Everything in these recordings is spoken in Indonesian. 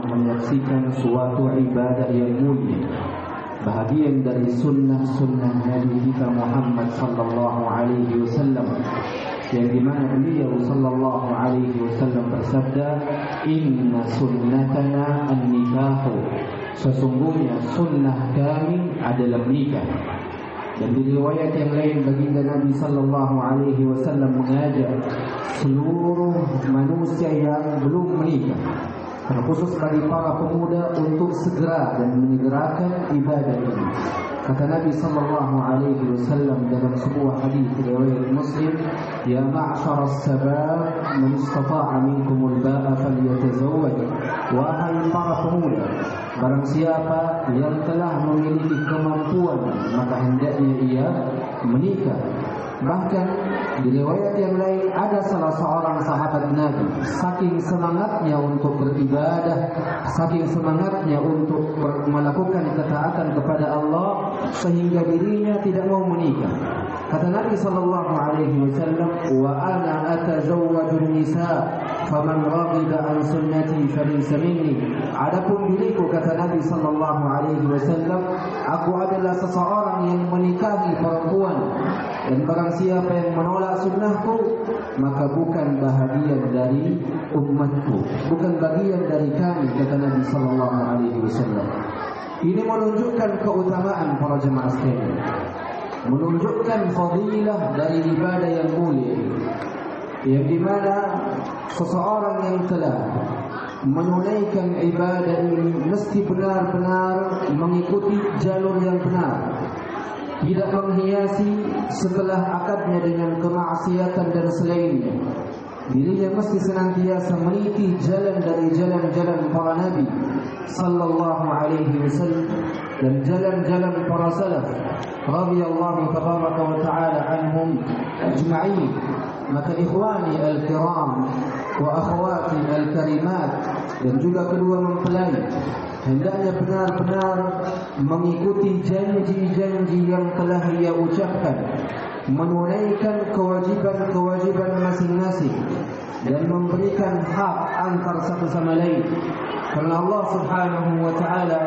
menyaksikan suatu ibadah yang mulia, bahagian dari sunnah-sunnah Nabi kita Muhammad sallallahu alaihi wasallam, yang dimana beliau sallallahu alaihi wasallam bersabda, inna sunnatana an-nikahu, sesungguhnya sunnah kami adalah menikah. Dan di riwayat yang lain baginda Nabi sallallahu alaihi wasallam mengajak seluruh manusia yang belum menikah, terkhusus bagi para pemuda, untuk segera dan menyegerakan ibadah ini. Kata Nabi sallallahu alaihi wasallam dalam sebuah hadis riwayat Muslim, ya ma'syar as-sabab man istata'a minkumul ba'a falyatazawwaj, wahai para pemuda, barang siapa yang telah memiliki kemampuan maka hendaknya ia menikah. Bahkan di riwayat yang lain ada salah seorang sahabat Nabi, saking semangatnya untuk beribadah, saking semangatnya untuk melakukan ketaatan kepada Allah, sehingga dirinya tidak mau menikah. Kata Nabi sallallahu alaihi wasallam, wa ana atazawwajun nisa faman raghiba an sunnati falaysa minni. Adapun diriku, kata Nabi sallallahu alaihi wasallam, aku adalah seseorang yang menikahi perempuan, dan barang siapa yang menolak sunnahku maka bukan bahagian dari umatku, bukan bagian dari kami, kata Nabi sallallahu alaihi wasallam. Ini menunjukkan keutamaan para jemaah sekalian, menunjukkan fadilah dari ibadah yang mulia, yang dimana seseorang yang telah menunaikan ibadah ini mesti benar-benar mengikuti jalur yang benar, tidak menghiasi setelah akadnya dengan kemaksiatan dan selainnya. Dirinya mesti senantiasa meniti jalan dari jalan-jalan para nabi sallallahu alaihi wasallam dan jalan-jalan para salaf radhiyallahu tabaraka wa ta'ala anhum ajma'in. Maka ikhwani al-kiram wa akhwati al-karimat, dan juga kedua mempelai, hendaknya benar-benar mengikuti janji-janji yang telah ia ucapkan, menunaikan kewajiban-kewajiban masing-masing, dan memberikan hak antar satu sama lain. Karena Allah Subhanahu wa ta'ala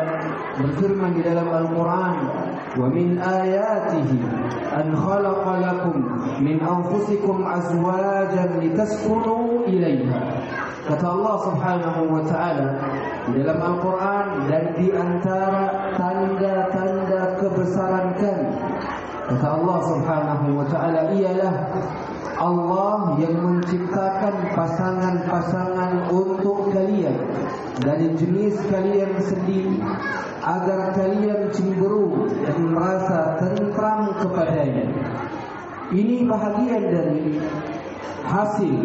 berfirman di dalam Al-Quran, wa min ayatihi an khalaqa lakum min anfusikum azwajan litaskunu ilaiha. Kata Allah Subhanahu wa ta'ala di dalam Al-Quran, dan di antara tanda-tanda kebesaran kami, kata Allah Subhanahu wa ta'ala, ialah Allah yang menciptakan pasangan-pasangan untuk kalian dari jenis kalian sendiri, agar kalian cemburu dan merasa tentram kepadanya. Ini bahagian dari hasil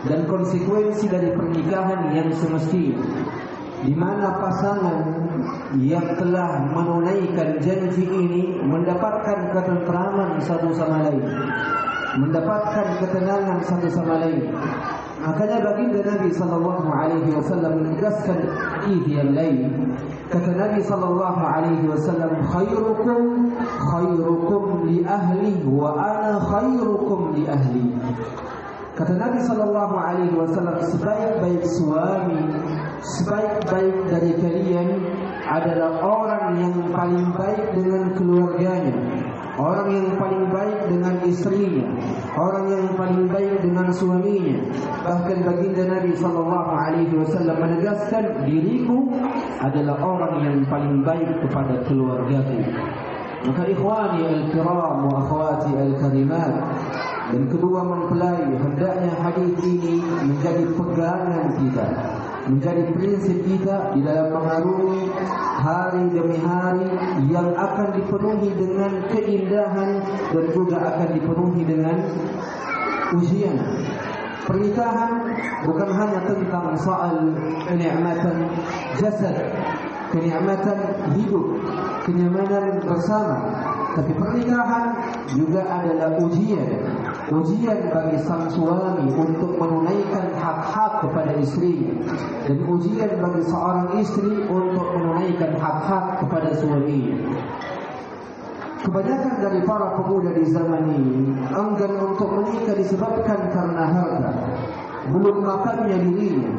dan konsekuensi dari pernikahan yang semestinya, di mana pasangan yang telah menunaikan janji ini mendapatkan ketentraman satu sama lain, mendapatkan ketenangan satu sama lain. Makanya baginda Nabi sallallahu alaihi wasallam menegaskan yang lain. Kata Nabi sallallahu alaihi wasallam, khairukum li ahli wa ana khairukum li ahli. Kata Nabi sallallahu alaihi wasallam, sebaik-baik suami, sebaik-baik dari kalian adalah orang yang paling baik dengan keluarganya, orang yang paling baik dengan istrinya, orang yang paling baik dengan suaminya. Bahkan baginda Nabi sallallahu alaihi wasallam menegaskan, diriku adalah orang yang paling baik kepada keluargaku. Maka ikhwani al-kiram wa akhwati al-karimat, dan kedua mempelai, hendaknya hadis ini menjadi pegangan kita, menjadi prinsip kita di dalam mengarungi hari demi hari yang akan dipenuhi dengan keindahan dan juga akan dipenuhi dengan ujian. Pernikahan bukan hanya tentang soal kenikmatan jasad, kenikmatan hidup, kenyamanan bersama, tapi pernikahan juga adalah ujian bagi sang suami untuk menunaikan hak-hak kepada istrinya, dan ujian bagi seorang istri untuk menunaikan hak-hak kepada suaminya. Kebanyakan dari para pemuda di zaman ini enggan untuk menikah disebabkan karena harta, belum makannya dirinya,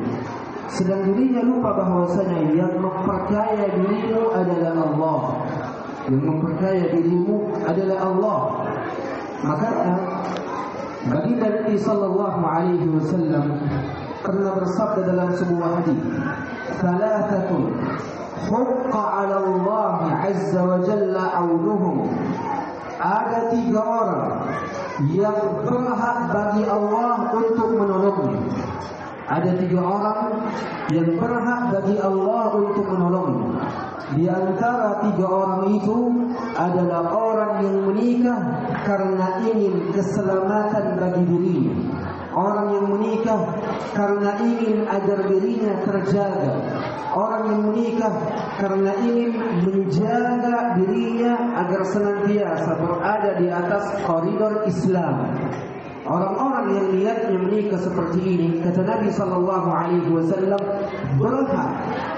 sedang dirinya lupa bahwasanya yang memperkaya dirimu adalah Allah. Yang memperkaya dirimu adalah Allah. Maka baginda Nabi sallallahu alaihi wasallam pernah bersabda dalam sebuah hadis, "Thalathatun haqqa 'ala Allah 'azza wa jalla 'aunuhum." Ada 3 orang yang berhak bagi Allah untuk menolongnya. Ada 3 orang yang berhak bagi Allah untuk menolongnya. Di antara 3 orang itu adalah orang yang menikah karena ingin keselamatan bagi dirinya. Orang yang menikah karena ingin agar dirinya terjaga. Orang yang menikah karena ingin menjaga dirinya agar senantiasa berada di atas koridor Islam. Orang-orang yang niatnya menikah seperti ini, kata Nabi sallallahu alaihi wasallam, berhak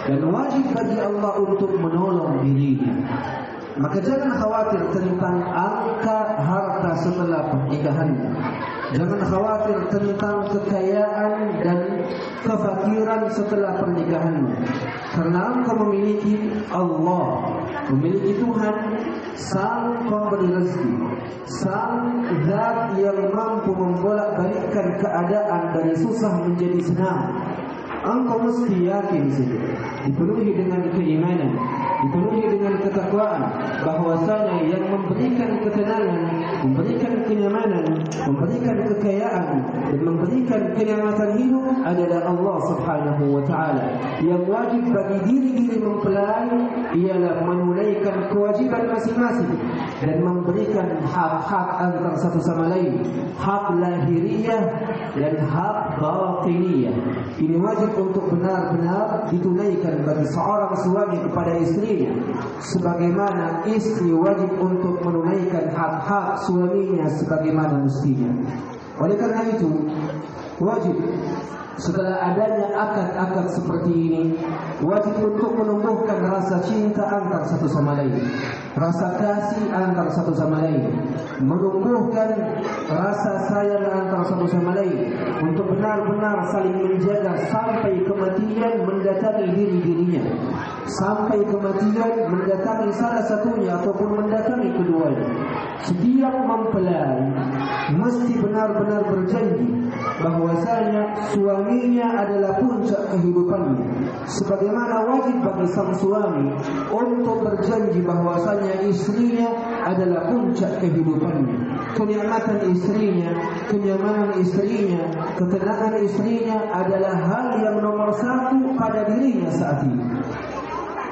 dan wajib bagi Allah untuk menolong dirinya. Maka jangan khawatir tentang angka harta setelah pernikahan. Jangan khawatir tentang kekayaan dan kefakiran setelah pernikahan. Karena engkau memiliki Allah, memiliki Tuhan, Sang Pemberi rezeki, Sang Zat yang mampu membolak-balikkan keadaan dari susah menjadi senang. Engkau mesti yakin saja, dipenuhi dengan keimanan, dipenuhi dengan ketakwaan, bahwasanya yang memberikan ketenangan, memberikan kenyamanan, memberikan kekayaan, dan memberikan kenikmatan hidup adalah Allah Subhanahu wa Ta'ala. Yang wajib bagi diri-diri mempelai ialah menunaikan kewajiban masing-masing dan memberikan hak-hak antara satu sama lain, hak lahiriah dan hak batiniyah. Ini wajib untuk benar-benar ditunaikan bagi seorang suami kepada istrinya, sebagaimana istri wajib untuk menunaikan hak-hak suaminya sebagaimana mestinya. Oleh karena itu, wajib setelah adanya akad-akad seperti ini, wajib untuk menumbuhkan rasa cinta antar satu sama lain, rasa kasih antar satu sama lain, menumbuhkan rasa sayang antar satu sama lain, untuk benar-benar saling menjaga sampai kematian mendatangi diri-dirinya, sampai kematian mendatangi salah satunya ataupun mendatangi keduanya. Setiap mempelai mesti benar-benar berjanji bahwasanya suaminya adalah puncak kehidupannya, sebagaimana wajib bagi sang suami untuk berjanji bahwasanya istrinya adalah puncak kehidupannya. Kenikmatan istrinya, kenyamanan istrinya, ketenangan istrinya adalah hal yang nomor 1 pada dirinya saat ini.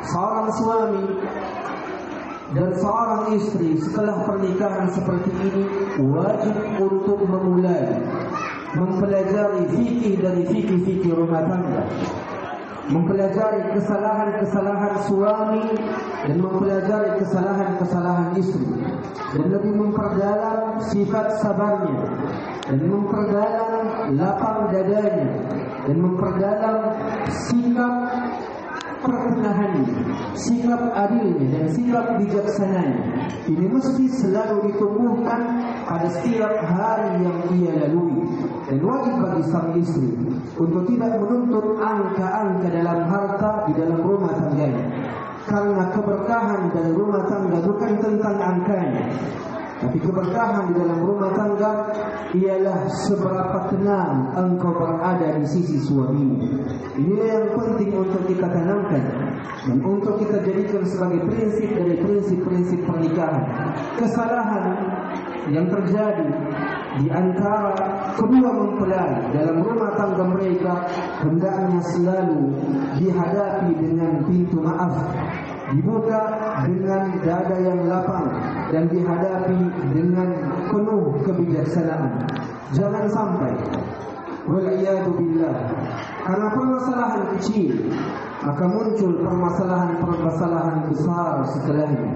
Seorang suami dan seorang istri setelah pernikahan seperti ini wajib untuk memulai mempelajari fikih dari fikih-fikih rumah tangga, mempelajari kesalahan-kesalahan suami dan mempelajari kesalahan-kesalahan istri, dan lebih memperdalam sifat sabarnya, dan memperdalam lapang dadanya, dan memperdalam sikap pertengahannya, sikap adilnya, dan sikap bijaksananya. Ini mesti selalu ditumbuhkan pada setiap hari yang ia lalui. Dan wajib bagi sang istri untuk tidak menuntut angka-angka dalam harta di dalam rumah tangganya, karena keberkahan dalam rumah tangga bukan tentang angkanya, tapi keberkahan di dalam rumah tangga ialah seberapa tenang engkau berada di sisi suamimu. Ini yang penting untuk kita tanamkan dan untuk kita jadikan sebagai prinsip dari prinsip-prinsip pernikahan. Kesalahan yang terjadi di antara kedua mempelai dalam rumah tangga mereka hendaknya selalu dihadapi dengan pintu maaf, dibuka dengan dada yang lapang, dan dihadapi dengan penuh kebijaksanaan. Jangan sampai wal'iyadu billah, karena permasalahan kecil maka muncul permasalahan-permasalahan besar setelahnya.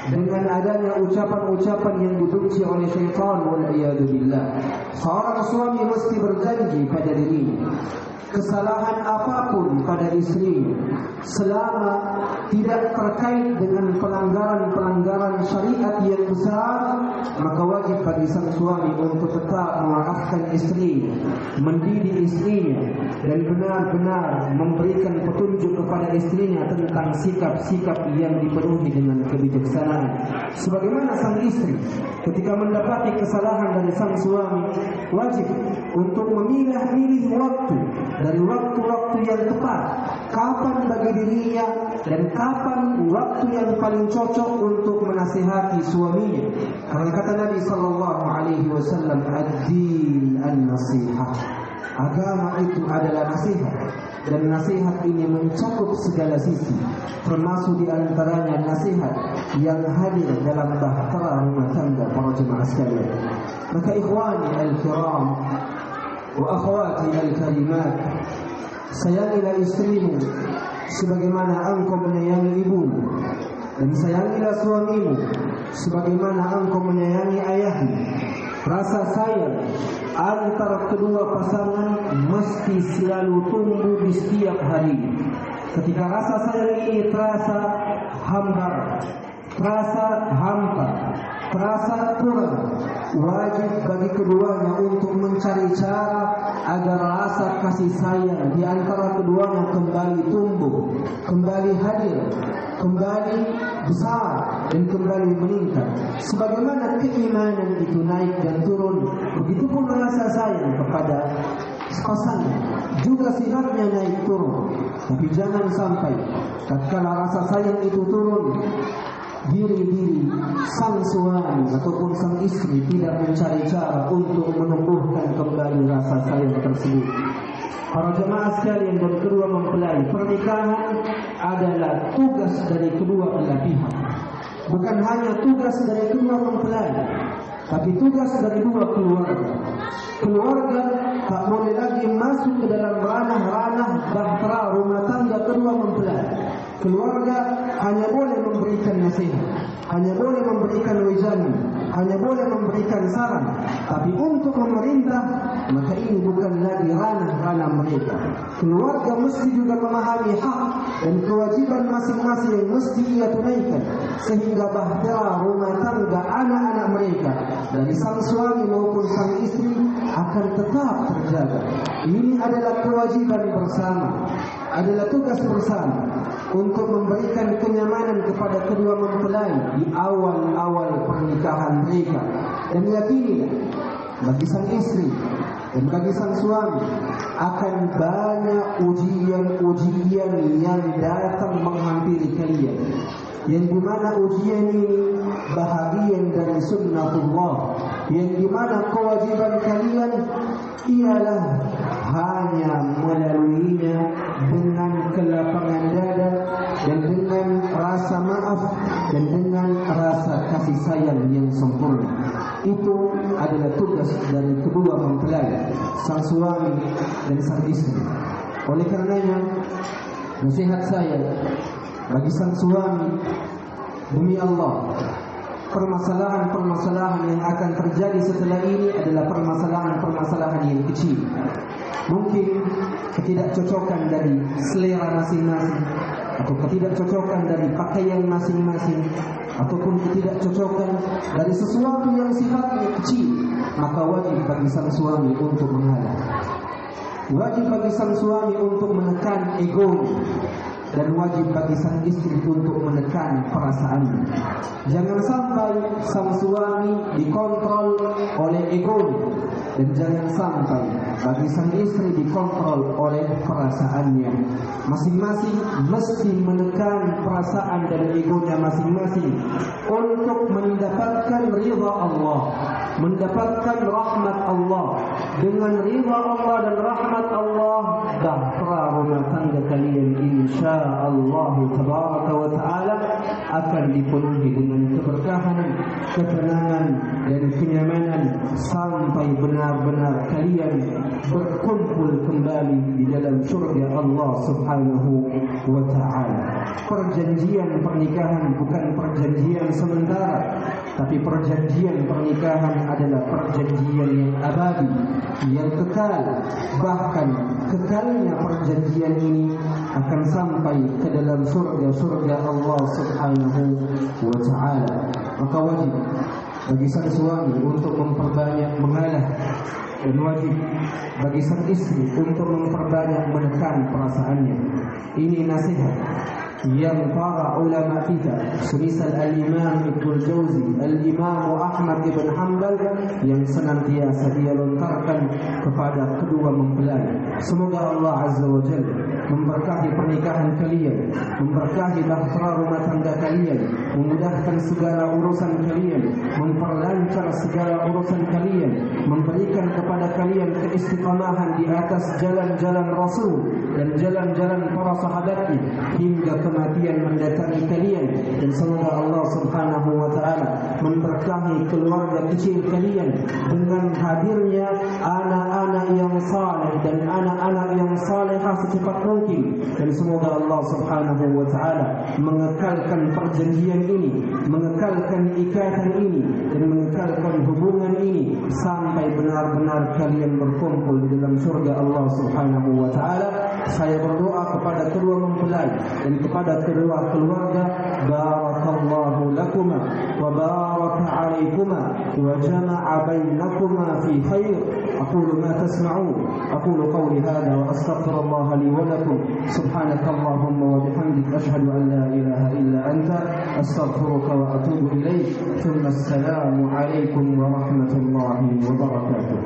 dengan adanya ucapan-ucapan yang dibenci oleh syaitan wal'iyadzubillah. Seorang suami mesti berjanji pada dirinya, kesalahan apapun pada istrinya selama tidak terkait dengan pelanggaran-pelanggaran syariat yang besar, maka wajib bagi sang suami untuk tetap memaafkan istrinya, mendidik istrinya, dan benar-benar memberikan petunjuk kepada istrinya tentang sikap-sikap yang dipenuhi dengan kebijaksanaan. Sebagaimana sang istri ketika mendapati kesalahan dari sang suami, wajib untuk memilah-milih waktu dari waktu-waktu yang tepat, kapan bagi dirinya dan kapan waktu yang paling cocok untuk menasihati suaminya. Karena kata Nabi sallallahu alaihi wasallam, ad-din an-nasihah. Agama itu adalah nasihat, dan nasihat ini mencakup segala sisi, termasuk di antaranya nasihat yang hadir dalam bahtera rumah tangga para jemaah sekalian. Maka ikhwani al-kiram wa akhwati al-karimat, sayangilah istrimu sebagaimana engkau menyayangi ibumu, dan sayangilah suamimu sebagaimana engkau menyayangi ayahmu. Rasa sayang antara kedua pasangan mesti selalu tumbuh di setiap hari. Ketika rasa sayang ini terasa hambar, terasa kurang, wajib bagi keduanya untuk mencari cara agar rasa kasih sayang di antara keduanya kembali tumbuh, kembali hadir, kembali besar, dan kembali meningkat. Sebagaimana keimanan itu naik dan turun, begitupun rasa sayang kepada pasangan juga sifatnya naik turun. Tapi jangan sampai tatkala rasa sayang itu turun, diri sang suami ataupun sang istri tidak mencari cara untuk menumbuhkan kembali rasa sayang tersebut. Para jemaah sekalian dan kedua mempelai, pernikahan adalah tugas dari kedua belah pihak. Bukan hanya tugas dari kedua mempelai, tapi tugas dari dua keluarga. Keluarga tak boleh lagi masuk ke dalam ranah-ranah bahtera rumah tangga kedua mempelai. Keluarga hanya boleh memberikan nasihat, hanya boleh memberikan wijanah, hanya boleh memberikan saran. Tapi untuk memerintah, maka ini bukan lagi ranah-ranah mereka. Keluarga mesti juga memahami hak dan kewajiban masing-masing yang mesti ia tunaikan, sehingga bahtera rumah tangga anak-anak mereka dari sang suami maupun sang istri akan tetap terjaga. Ini adalah kewajiban bersama, adalah tugas bersama untuk memberikan kenyamanan kepada kedua mempelai di awal-awal pernikahan mereka. Dan yakinilah, bagi sang istri dan bagi sang suami akan banyak ujian-ujian yang datang menghampiri kalian, yang dimana ujian ini bahagian dari sunnatullah, yang dimana kewajiban kalian ialah hanya melaluinya dengan kelapangan dada dan dengan rasa maaf dan dengan rasa kasih sayang yang sempurna. Itu adalah tugas dari kedua mempelai, sang suami dan sang istri. Oleh karenanya, nasihat saya bagi sang suami, demi Allah, permasalahan-permasalahan yang akan terjadi setelah ini adalah permasalahan-permasalahan yang kecil. Mungkin ketidakcocokan dari selera masing-masing, atau ketidakcocokan dari pakaian masing-masing, ataupun ketidakcocokan dari sesuatu yang sifatnya kecil, maka wajib bagi sang suami untuk mengalah. Wajib bagi sang suami untuk menekan egonya, dan wajib bagi sang istri untuk menekan perasaannya. Jangan sampai sang suami dikontrol oleh egonya, dan jangan sampai bagi sang istri dikontrol oleh perasaannya. Masing-masing mesti menekan perasaan dan egonya masing-masing untuk mendapatkan ridha Allah, mendapatkan rahmat Allah. Dengan ridha Allah dan rahmat Allah, bahtera rumah tangga kalian insyaallah tabaraka wa taala akan dipenuhi dengan keberkahan, ketenangan dan kenyamanan sampai benar-benar kalian berkumpul kembali di dalam surga Allah Subhanahu wa taala. Perjanjian pernikahan bukan perjanjian sementara, tapi perjanjian pernikahan adalah perjanjian yang abadi, yang kekal. Bahkan kekalnya perjanjian ini akan sampai ke dalam surga Allah Subhanahu wa taala. Maka wajib bagi sang suami untuk memperbanyak mengalah, dan wajib bagi sang istri untuk memperbanyak menekan perasaannya. Ini nasihat yang para ulama kita semisal Al-Imam Ibnul Jauzi, Al-Imam Ahmad Ibn Hanbal yang senantiasa dia lontarkan kepada kedua mempelai. Semoga Allah Azza wa Jalla memberkahi pernikahan kalian, memberkahi bahtera rumah tangga kalian, memudahkan segala urusan kalian, memperlancar segala urusan kalian, memberikan kepada kalian keistiqamahan di atas jalan-jalan Rasul dan jalan-jalan para sahabatnya hingga kematian mendatangi kalian. Dan semoga Allah Subhanahu wa taala memberkahi keluarga kecil kalian dengan hadirnya anak-anak yang saleh dan anak-anak yang salehah secepat mungkin. Dan semoga Allah Subhanahu wa taala mengekalkan perjanjian ini, mengekalkan ikatan ini, dan mengekalkan hubungan ini sampai benar-benar kalian berkumpul di dalam surga Allah Subhanahu wa taala. Saya berdoa kepada kedua mempelai dan kepada kedua keluarga, barakallahu lakuma wa baraka alaikuma wa jama'a bainakuma fi khair. Aqulu ma tasma'un, aqulu qawli hadha wa astaghfirullah li wa lakum. Subhanakallahumma wa bihamdika ashhadu an la ilaha illa anta astaghfiruka wa atubu ilaik. Thumma assalamu alaikum wa rahmatullahi wa barakatuh.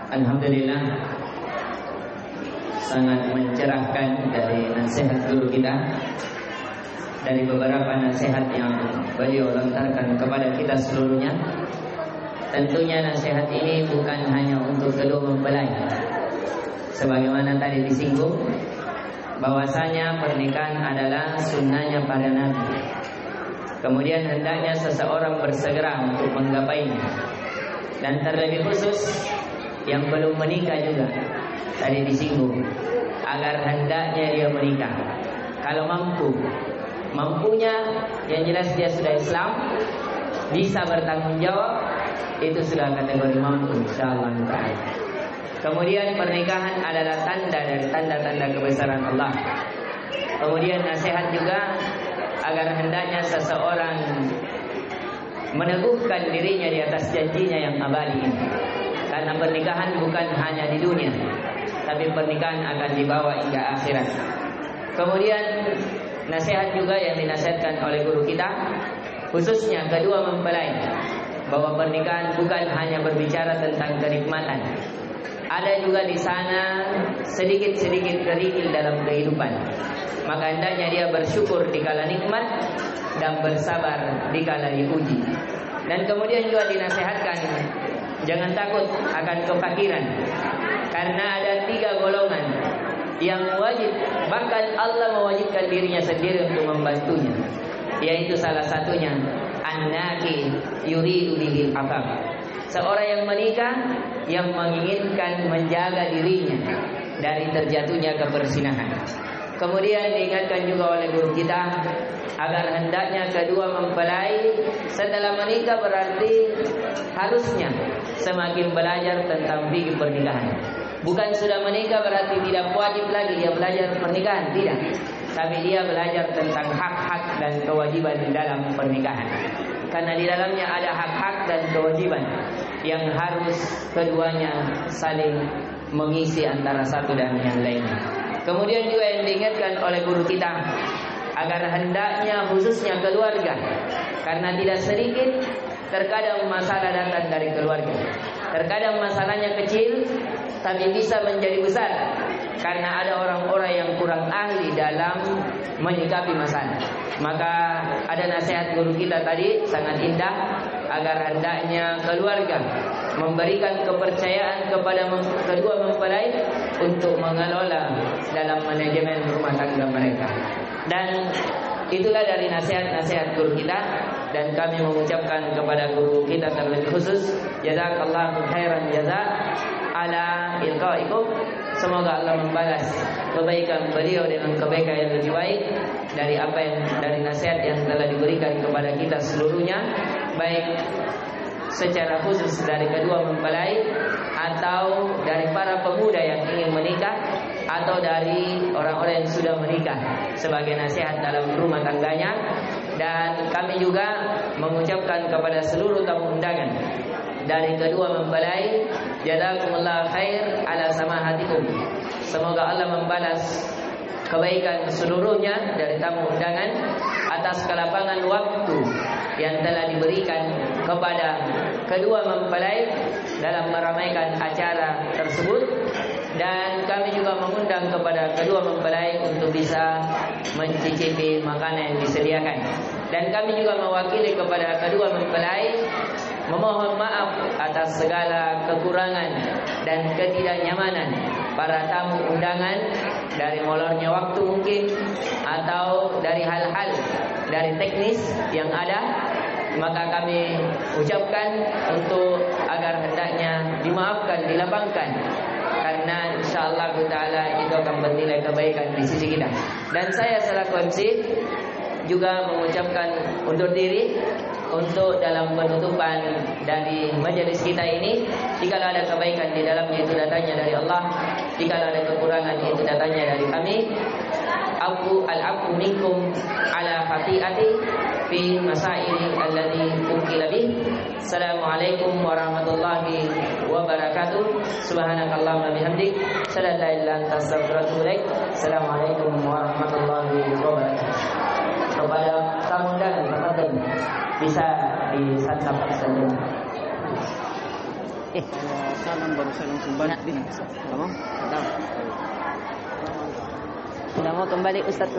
Alhamdulillah, sangat mencerahkan dari nasihat guru kita. Dari beberapa nasihat yang beliau lontarkan kepada kita seluruhnya, tentunya nasihat ini bukan hanya untuk kedua mempelai. Sebagaimana tadi disinggung, bahwasanya pernikahan adalah sunnahnya para nabi. Kemudian hendaknya seseorang bersegera untuk menggapainya. Dan terlebih khusus yang belum menikah juga tadi disinggung, agar hendaknya dia menikah kalau mampunya, yang jelas dia sudah Islam, bisa bertanggung jawab, itu sudah kategori mampu insyaallah ta'ala. Kemudian pernikahan adalah tanda dari tanda-tanda kebesaran Allah. Kemudian nasihat juga agar hendaknya seseorang meneguhkan dirinya di atas janjinya yang abadi ini. Karena pernikahan bukan hanya di dunia, tapi pernikahan akan dibawa hingga akhirat. Kemudian nasihat juga yang dinasihatkan oleh guru kita, khususnya kedua mempelai, bahwa pernikahan bukan hanya berbicara tentang kenikmatan. Ada juga di sana sedikit-sedikit kerikil dalam kehidupan. Maka hendaknya dia bersyukur dikala nikmat dan bersabar dikala diuji. Dan kemudian juga dinasihatkan, jangan takut akan kefakiran, karena ada 3 golongan yang wajib, bahkan Allah mewajibkan dirinya sendiri untuk membantunya, yaitu salah satunya an-naki yuridu bihil afaf, seorang yang menikah yang menginginkan menjaga dirinya dari terjatuhnya keperzinahan. Kemudian diingatkan juga oleh guru kita agar hendaknya kedua mempelai setelah menikah berarti harusnya semakin belajar tentang fikih pernikahan. Bukan sudah menikah berarti tidak wajib lagi dia belajar pernikahan, tidak. Tapi dia belajar tentang hak-hak dan kewajiban dalam pernikahan. Karena di dalamnya ada hak-hak dan kewajiban yang harus keduanya saling mengisi antara satu dan yang lainnya. Kemudian juga yang diingatkan oleh guru kita agar hendaknya khususnya keluarga, karena tidak sedikit terkadang masalah datang dari keluarga. Terkadang masalahnya kecil tapi bisa menjadi besar karena ada orang-orang yang kurang ahli dalam menyikapi masalah. Maka ada nasihat guru kita tadi sangat indah, agar hendaknya keluarga memberikan kepercayaan kepada kedua mempelai untuk mengelola dalam manajemen rumah tangga mereka. Dan itulah dari nasihat-nasihat guru kita, dan kami mengucapkan kepada guru kita terlebih khusus, jazakallahu khairan jazaa ala ilqaikum. Semoga Allah membalas kebaikan beliau dengan kebaikan yang lebih baik dari apa yang dari nasihat yang telah diberikan kepada kita seluruhnya, baik secara khusus dari kedua mempelai atau dari para pemuda yang ingin menikah atau dari orang-orang yang sudah menikah sebagai nasihat dalam rumah tangganya. Dan kami juga mengucapkan kepada seluruh tamu undangan dari kedua mempelai, jazakumullah khair ala samahatikum. Semoga Allah membalas kebaikan seluruhnya dari tamu undangan atas kelapangan waktu yang telah diberikan kepada kedua mempelai dalam meramaikan acara tersebut. Dan kami juga mengundang kepada kedua mempelai untuk bisa mencicipi makanan yang disediakan. Dan kami juga mewakili kepada kedua mempelai memohon maaf atas segala kekurangan dan ketidaknyamanan para tamu undangan, dari molornya waktu mungkin, atau dari hal-hal dari teknis yang ada. Maka kami ucapkan untuk agar hendaknya dimaafkan, dilapangkan, karena insyaallah ta'ala itu akan bernilai kebaikan di sisi kita. Dan saya selaku MC juga mengucapkan undur diri untuk dalam penutupan dari majelis kita ini. Jika ada kebaikan di dalamnya itu datangnya dari Allah, jika ada kekurangan itu datangnya dari kami. Al-afu minkum ala khati'ati fi masaili allati ukila bih. Assalamualaikum warahmatullahi wabarakatuh. Subhanakallahumma bihamdik, asyhadu an la ilaha illa anta astaghfiruka wa atubu ilaik. Assalamualaikum warahmatullahi wabarakatuh. Kepada tamu undangan tafadhol bisa disantap saja. Salam baru saya langsung balik. Kamu? Tahu. Sudah mau kembali Ustaz?